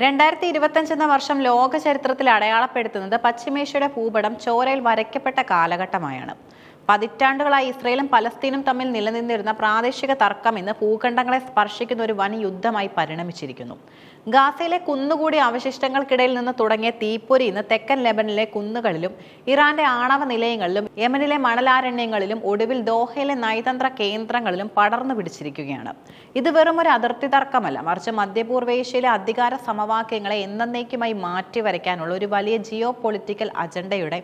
2025 എന്ന വർഷം ലോക ചരിത്രത്തിൽ അടയാളപ്പെടുത്തുന്നത് പശ്ചിമേഷ്യയുടെ ഭൂപടം ചോരയിൽ വരയ്ക്കപ്പെട്ട കാലഘട്ടമായാണ്. പതിറ്റാണ്ടുകളായി ഇസ്രയേലും പലസ്തീനും തമ്മിൽ നിലനിന്നിരുന്ന പ്രാദേശിക തർക്കം ഇന്ന് ഭൂഖണ്ഡങ്ങളെ സ്പർശിക്കുന്ന ഒരു വൻ യുദ്ധമായി പരിണമിച്ചിരിക്കുന്നു. ഗാസയിലെ കുന്നുകൂടിയ അവശിഷ്ടങ്ങൾക്കിടയിൽ നിന്ന് തുടങ്ങിയ തീപ്പൊരി ഇന്ന് തെക്കൻ ലെബനിലെ കുന്നുകളിലും ഇറാന്റെ ആണവ നിലയങ്ങളിലും യമനിലെ മണലാരണ്യങ്ങളിലും ഒടുവിൽ ദോഹയിലെ നയതന്ത്ര കേന്ദ്രങ്ങളിലും പടർന്നു പിടിച്ചിരിക്കുകയാണ്. ഇത് വെറും ഒരു അതിർത്തി തർക്കമല്ല, മറിച്ച് മധ്യപൂർവേഷ്യയിലെ അധികാര സമവാക്യങ്ങളെ എന്നേക്കുമായി മാറ്റിവരയ്ക്കാനുള്ള ഒരു വലിയ ജിയോ പൊളിറ്റിക്കൽ അജണ്ടയുടെ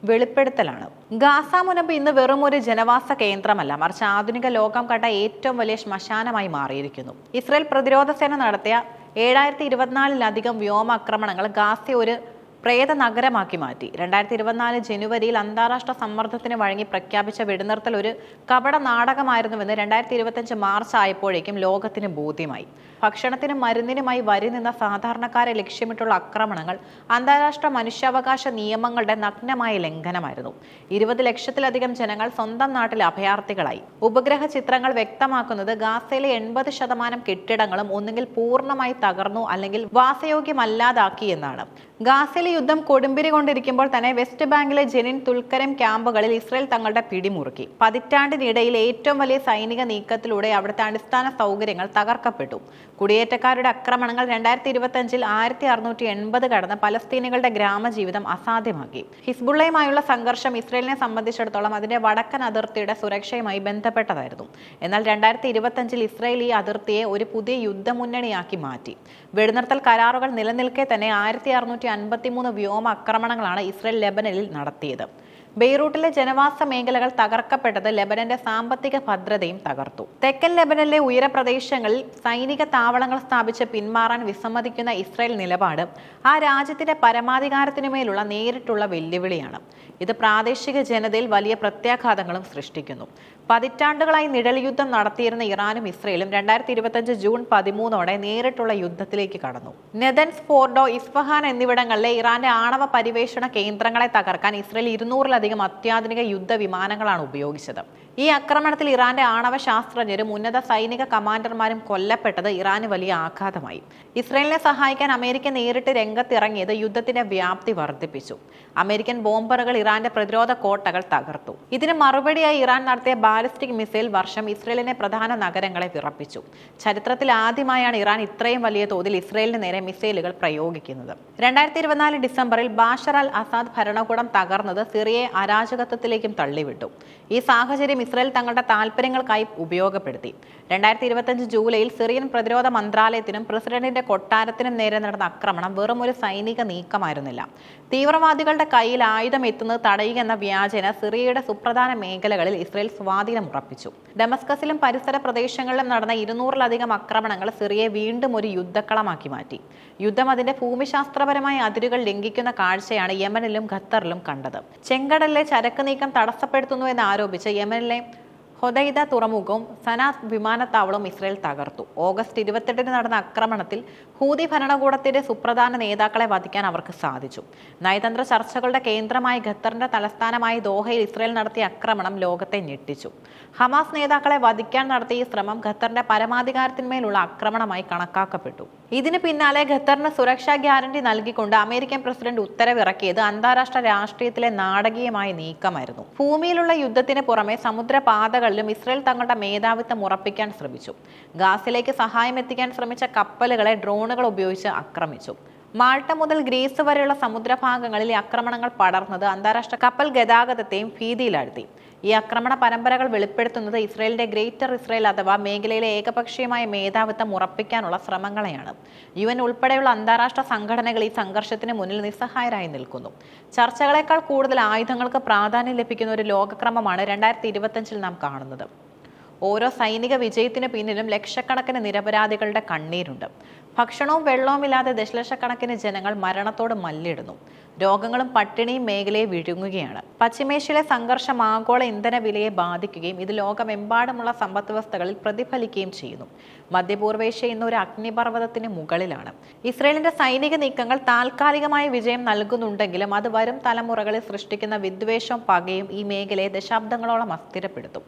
വെളിപ്പെടുത്തലാണ്. ഗാസ മുനമ്പ് ഇന്ന് വെറും ഒരു ജനവാസ കേന്ദ്രമല്ല, മറിച്ച് ആധുനിക ലോകം കണ്ട ഏറ്റവും വലിയ ശ്മശാനമായി മാറിയിരിക്കുന്നു. ഇസ്രയേൽ പ്രതിരോധ സേന നടത്തിയ 7024-ലധികം വ്യോമാക്രമണങ്ങൾ ഗാസയെ ഒരു പ്രേത നഗരമാക്കി മാറ്റി. 2024 ജനുവരിയിൽ അന്താരാഷ്ട്ര സമ്മർദ്ദത്തിന് വഴങ്ങി പ്രഖ്യാപിച്ച വെടിനിർത്തൽ ഒരു കപട നാടകമായിരുന്നുവെന്ന് 2025 മാർച്ച് ആയപ്പോഴേക്കും ലോകത്തിന് ബോധ്യമായി. ഭക്ഷണത്തിനും മരുന്നിനുമായി വരി നിന്ന സാധാരണക്കാരെ ലക്ഷ്യമിട്ടുള്ള ആക്രമണങ്ങൾ അന്താരാഷ്ട്ര മനുഷ്യാവകാശ നിയമങ്ങളുടെ നഗ്നമായ ലംഘനമായിരുന്നു. 20 ലക്ഷത്തിലധികം ജനങ്ങൾ സ്വന്തം നാട്ടിൽ അഭയാർത്ഥികളായി. ഉപഗ്രഹ ചിത്രങ്ങൾ വ്യക്തമാക്കുന്നത് ഗാസയിലെ 80% കെട്ടിടങ്ങളും ഒന്നുകിൽ പൂർണ്ണമായി തകർന്നു അല്ലെങ്കിൽ വാസയോഗ്യമല്ലാതാക്കി എന്നാണ്. ഗാസയിലെ യുദ്ധം കൊടുമ്പിരി കൊണ്ടിരിക്കുമ്പോൾ തന്നെ വെസ്റ്റ് ബാങ്കിലെ ജെനിൻ, തുൽക്കരം ക്യാമ്പുകളിൽ ഇസ്രയേൽ തങ്ങളുടെ പിടിമുറുക്കി. പതിറ്റാണ്ടിനിടയിൽ ഏറ്റവും വലിയ സൈനിക നീക്കത്തിലൂടെ അവിടുത്തെ അടിസ്ഥാന സൗകര്യങ്ങൾ തകർക്കപ്പെട്ടു. കുടിയേറ്റക്കാരുടെ ആക്രമണങ്ങൾ 2025 1680 കടന്ന് പലസ്തീനികളുടെ ഗ്രാമജീവിതം അസാധ്യമാക്കി. ഹിസ്ബുള്ളയുമായുള്ള സംഘർഷം ഇസ്രയേലിനെ സംബന്ധിച്ചിടത്തോളം അതിന്റെ വടക്കൻ അതിർത്തിയുടെ സുരക്ഷയുമായി ബന്ധപ്പെട്ടതായിരുന്നു. എന്നാൽ 2025 ഇസ്രയേൽ ഈ അതിർത്തിയെ ഒരു പുതിയ യുദ്ധമുന്നണിയാക്കി മാറ്റി. വെടിനിർത്തൽ കരാറുകൾ നിലനിൽക്കെ തന്നെ 1653 വ്യോമ ആക്രമണങ്ങളാണ് ഇസ്രയേൽ ലെബനനിൽ നടത്തിയത്. ബെയ്റൂട്ടിലെ ജനവാസ മേഖലകൾ തകർക്കപ്പെട്ടത് ലെബനന്റെ സാമ്പത്തിക ഭദ്രതയും തകർത്തു. തെക്കൻ ലെബനനിലെ ഉയരപ്രദേശങ്ങളിൽ സൈനിക താവളങ്ങൾ സ്ഥാപിച്ച് പിന്മാറാൻ വിസമ്മതിക്കുന്ന ഇസ്രയേൽ നിലപാട് ആ രാജ്യത്തിന്റെ പരമാധികാരത്തിനുമേലുള്ള നേരിട്ടുള്ള വെല്ലുവിളിയാണ്. ഇത് പ്രാദേശിക ജനതയിൽ വലിയ പ്രത്യാഘാതങ്ങളും സൃഷ്ടിക്കുന്നു. പതിറ്റാണ്ടുകളായി നിഴൽ യുദ്ധം നടത്തിയിരുന്ന ഇറാനും ഇസ്രയേലും 2025 ജൂൺ 13 നേരിട്ടുള്ള യുദ്ധത്തിലേക്ക് കടന്നു. നെതൻസ്, ഫോർഡോ, ഇസ്ഫഹാൻ എന്നിവിടങ്ങളിലെ ഇറാന്റെ ആണവ പരിവേഷണ കേന്ദ്രങ്ങളെ തകർക്കാൻ ഇസ്രയേൽ 200-ലധികം അത്യാധുനിക യുദ്ധ വിമാനങ്ങളാണ് ഉപയോഗിച്ചത്. ഈ ആക്രമണത്തിൽ ഇറാന്റെ ആണവ ശാസ്ത്രജ്ഞരും ഉന്നത സൈനിക കമാൻഡർമാരും കൊല്ലപ്പെട്ടത് ഇറാന് വലിയ ആഘാതമായി. ഇസ്രയേലിനെ സഹായിക്കാൻ അമേരിക്ക നേരിട്ട് രംഗത്തിറങ്ങിയത് യുദ്ധത്തിന്റെ വ്യാപ്തി വർദ്ധിപ്പിച്ചു. അമേരിക്കൻ ബോംബറുകൾ ഇറാന്റെ പ്രതിരോധ കോട്ടകൾ തകർത്തു. ഇതിന് മറുപടിയായി ഇറാൻ നടത്തിയ ബാലിസ്റ്റിക് മിസൈൽ വർഷം ഇസ്രയേലിനെ പ്രധാന നഗരങ്ങളെ വിറപ്പിച്ചു. ചരിത്രത്തിൽ ആദ്യമായാണ് ഇറാൻ ഇത്രയും വലിയ തോതിൽ ഇസ്രയേലിന് നേരെ മിസൈലുകൾ പ്രയോഗിക്കുന്നത്. 2024 ഡിസംബറിൽ ബാഷർ അൽ അസാദ് ഭരണകൂടം തകർന്നത് സിറിയയെ അരാജകത്വത്തിലേക്കും തള്ളിവിട്ടു. ഈ സാഹചര്യം ഇസ്രയേൽ തങ്ങളുടെ താൽപര്യങ്ങൾക്കായി ഉപയോഗപ്പെടുത്തി. 2025 ജൂലൈയിൽ സിറിയൻ പ്രതിരോധ മന്ത്രാലയത്തിനും പ്രസിഡന്റിന്റെ കൊട്ടാരത്തിനും നേരെ നടന്ന ആക്രമണം വെറും ഒരു സൈനിക നീക്കമായിരുന്നില്ല. തീവ്രവാദികളുടെ കയ്യിൽ ആയുധം എത്തുന്നത് തടയുക എന്ന വ്യാജേന സിറിയയുടെ സുപ്രധാന മേഖലകളിൽ ഇസ്രയേൽ സ്വാധീനം ഉറപ്പിച്ചു. ഡമസ്കസിലും പരിസര പ്രദേശങ്ങളിലും നടന്ന 200-ലധികം ആക്രമണങ്ങൾ സിറിയയെ വീണ്ടും ഒരു യുദ്ധക്കളമാക്കി മാറ്റി. യുദ്ധം അതിന്റെ ഭൂമിശാസ്ത്രപരമായ അതിരുകൾ ലംഘിക്കുന്ന കാഴ്ചയാണ് യമനിലും ഖത്തറിലും കണ്ടത്. ചെങ്കടലിലെ ചരക്ക് നീക്കം തടസ്സപ്പെടുത്തുന്നു എന്ന് ആരോപിച്ച് യമനിലെ ഹൊദൈദ തുറമുഖവും സനാ വിമാനത്താവളവും ഇസ്രയേൽ തകർത്തു. ഓഗസ്റ്റ് 28 നടന്ന ആക്രമണത്തിൽ ഹൂതി ഭരണകൂടത്തിന്റെ സുപ്രധാന നേതാക്കളെ വധിക്കാൻ അവർക്ക് സാധിച്ചു. നയതന്ത്ര ചർച്ചകളുടെ കേന്ദ്രമായ ഖത്തറിന്റെ തലസ്ഥാനമായ ദോഹയിൽ ഇസ്രയേൽ നടത്തിയ ആക്രമണം ലോകത്തെ ഞെട്ടിച്ചു. ഹമാസ് നേതാക്കളെ വധിക്കാൻ നടത്തിയ ഈ ശ്രമം ഖത്തറിന്റെ പരമാധികാരത്തിന്മേലുള്ള ആക്രമണമായി കണക്കാക്കപ്പെട്ടു. ഇതിന് പിന്നാലെ ഖത്തറിന് സുരക്ഷാ ഗ്യാരണ്ടി നൽകിക്കൊണ്ട് അമേരിക്കൻ പ്രസിഡന്റ് ഉത്തരവിറക്കിയത് അന്താരാഷ്ട്ര രാഷ്ട്രീയത്തിലെ നാടകീയമായ നീക്കമായിരുന്നു. ഭൂമിയിലുള്ള യുദ്ധത്തിന് പുറമെ സമുദ്രപാതകളിലും ഇസ്രയേൽ തങ്ങളുടെ മേധാവിത്വം ഉറപ്പിക്കാൻ ശ്രമിച്ചു. ഗാസയിലേക്ക് സഹായം എത്തിക്കാൻ ശ്രമിച്ച കപ്പലുകളെ ഡ്രോണുകൾ ഉപയോഗിച്ച് ആക്രമിച്ചു. മാൾട്ട മുതൽ ഗ്രീസ് വരെയുള്ള സമുദ്രഭാഗങ്ങളിൽ ആക്രമണങ്ങൾ പടർന്നത് അന്താരാഷ്ട്ര കപ്പൽ ഗതാഗതത്തെയും ഭീതിയിലാഴ്ത്തി. ഈ ആക്രമണ പരമ്പരകൾ വെളിപ്പെടുത്തുന്നത് ഇസ്രയേലിന്റെ ഗ്രേറ്റർ ഇസ്രയേൽ അഥവാ മേഖലയിലെ ഏകപക്ഷീയമായ മേധാവിത്വം ഉറപ്പിക്കാനുള്ള ശ്രമങ്ങളെയാണ്. UN ഉൾപ്പെടെയുള്ള അന്താരാഷ്ട്ര സംഘടനകൾ ഈ സംഘർഷത്തിന് മുന്നിൽ നിസ്സഹായരായി നിൽക്കുന്നു. ചർച്ചകളെക്കാൾ കൂടുതൽ ആയുധങ്ങൾക്ക് പ്രാധാന്യം ലഭിക്കുന്ന ഒരു ലോകക്രമമാണ് 2025 നാം കാണുന്നത്. ഓരോ സൈനിക വിജയത്തിന് പിന്നിലും ലക്ഷക്കണക്കിന് നിരപരാധികളുടെ കണ്ണീരുണ്ട്. ഭക്ഷണവും വെള്ളവും ഇല്ലാതെ ദശലക്ഷക്കണക്കിന് ജനങ്ങൾ മരണത്തോട് മല്ലിടുന്നു. രോഗങ്ങളും പട്ടിണിയും മേഖലയെ വിഴുങ്ങുകയാണ്. പശ്ചിമേഷ്യയിലെ സംഘർഷം ആഗോള ഇന്ധന വിലയെ ബാധിക്കുകയും ഇത് ലോകമെമ്പാടുമുള്ള സമ്പദ് വ്യവസ്ഥകളിൽ പ്രതിഫലിക്കുകയും ചെയ്യുന്നു. മധ്യപൂർവേഷ്യ ഇന്ന് ഒരു അഗ്നിപർവ്വതത്തിന് മുകളിലാണ്. ഇസ്രയേലിന്റെ സൈനിക നീക്കങ്ങൾ താൽക്കാലികമായ വിജയം നൽകുന്നുണ്ടെങ്കിലും അത് വരും തലമുറകളിൽ സൃഷ്ടിക്കുന്ന വിദ്വേഷവും പകയും ഈ മേഖലയെ ദശാബ്ദങ്ങളോളം അസ്ഥിരപ്പെടുത്തും.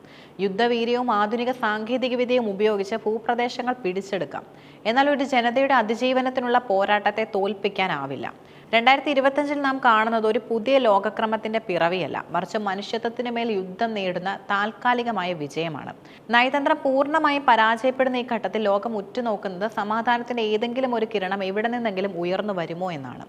യുദ്ധവീര്യവും ആധുനിക സാങ്കേതികവിദ്യയും ഉപയോഗിച്ച് ഭൂപ്രദേശങ്ങൾ പിടിച്ചെടുക്കാം. എന്നാൽ ഒരു ജനതയുടെ അതിജീവനത്തിനുള്ള പോരാട്ടത്തെ തോൽപ്പിക്കാനാവില്ല. 2025 നാം കാണുന്നത് ഒരു പുതിയ ലോകക്രമത്തിന്റെ പിറവിയല്ല, മറിച്ച് മനുഷ്യത്വത്തിന് മേൽ യുദ്ധം നേടുന്ന താൽക്കാലികമായ വിജയമാണ്. നയതന്ത്രം പൂർണ്ണമായും പരാജയപ്പെടുന്ന ഈ ഘട്ടത്തിൽ ലോകം ഉറ്റുനോക്കുന്നത് സമാധാനത്തിന്റെ ഏതെങ്കിലും ഒരു കിരണം എവിടെ നിന്നെങ്കിലും ഉയർന്നു വരുമോ എന്നാണ്.